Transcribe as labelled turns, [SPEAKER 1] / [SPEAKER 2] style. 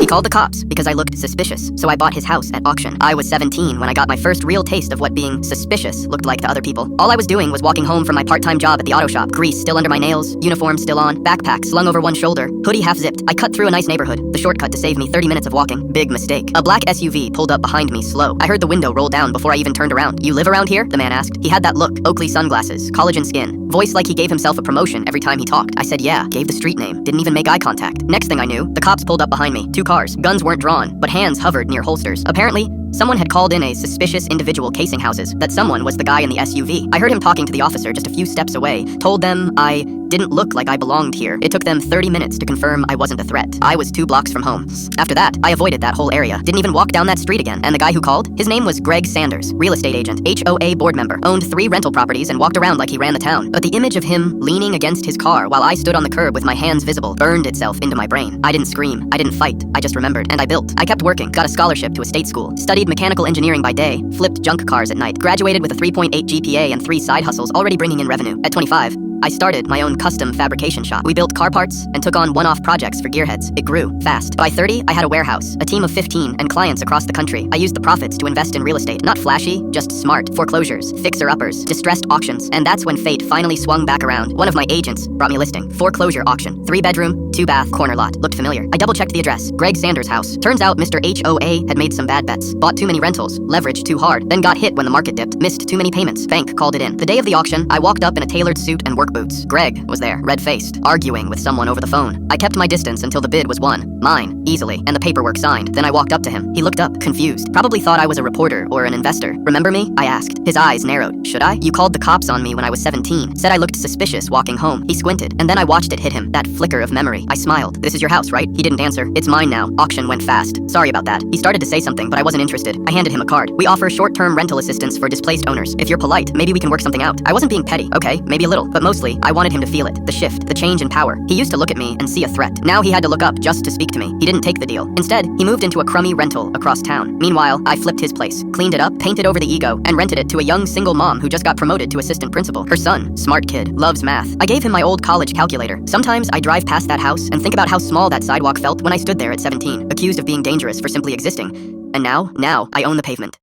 [SPEAKER 1] called the cops because I looked suspicious, so I bought his house at auction. I was 17 when I got my first real taste of what being suspicious looked like to other people. All I was doing was walking home from my part-time job at the auto shop, grease still under my nails, uniform still on, backpack slung over one shoulder, hoodie half-zipped. I cut through a nice neighborhood, the shortcut to save me 30 minutes of walking. Big mistake. A black SUV pulled up behind me slow. I heard the window roll down before I even turned around. "You live around here?" the man asked. He had that look, Oakley sunglasses, collagen skin, voice like he gave himself a promotion every time he talked. I said yeah, gave the street name, didn't even make eye contact. Next thing I knew, the cops pulled up behind me. 2 cars. Guns weren't drawn, but hands hovered near holsters. Apparently, someone had called in a suspicious individual casing houses. That someone was the guy in the SUV. I heard him talking to the officer just a few steps away, told them I didn't look like I belonged here. It took them 30 minutes to confirm I wasn't a threat. I was 2 blocks from home. After that, I avoided that whole area. Didn't even walk down that street again. And the guy who called? His name was Greg Sanders, real estate agent, HOA board member, owned 3 rental properties and walked around like he ran the town. But the image of him leaning against his car while I stood on the curb with my hands visible burned itself into my brain. I didn't scream, I didn't fight, I just remembered. And I built. I kept working, got a scholarship to a state school, studied mechanical engineering by day, flipped junk cars at night, graduated with a 3.8 GPA and 3 side hustles already bringing in revenue. At 25, I started my own custom fabrication shop. We built car parts and took on one-off projects for gearheads. It grew fast. By 30, I had a warehouse, a team of 15, and clients across the country. I used the profits to invest in real estate. Not flashy, just smart. Foreclosures, fixer-uppers, distressed auctions. And that's when fate finally swung back around. One of my agents brought me a listing. Foreclosure auction. 3-bedroom, 2-bath, corner lot. Looked familiar. I double-checked the address. Greg Sanders' house. Turns out Mr. HOA had made some bad bets. Bought too many rentals. Leveraged too hard. Then got hit when the market dipped. Missed too many payments. Bank called it in. The day of the auction, I walked up in a tailored suit and work boots. Greg was there, red-faced, arguing with someone over the phone. I kept my distance until the bid was won, mine, easily, and the paperwork signed. Then I walked up to him. He looked up, confused. Probably thought I was a reporter or an investor. "Remember me?" I asked. His eyes narrowed. "Should I? You called the cops on me when I was 17. Said I looked suspicious walking home." He squinted, and then I watched it hit him. That flicker of memory. I smiled. "This is your house, right?" He didn't answer. "It's mine now. Auction went fast. Sorry about that." He started to say something, but I wasn't interested. I handed him a card. "We offer short-term rental assistance for displaced owners. If you're polite, maybe we can work something out." I wasn't being petty. Okay, maybe a little, but mostly, I wanted him to feel it. The shift, the change in power. He used to look at me and see a threat. Now he had to look up just to speak to me. He didn't take the deal. Instead, he moved into a crummy rental across town. Meanwhile, I flipped his place, cleaned it up, painted over the ego, and rented it to a young single mom who just got promoted to assistant principal. Her son, smart kid, loves math. I gave him my old college calculator. Sometimes I drive past that house and think about how small that sidewalk felt when I stood there at 17, accused of being dangerous for simply existing. And now I own the pavement.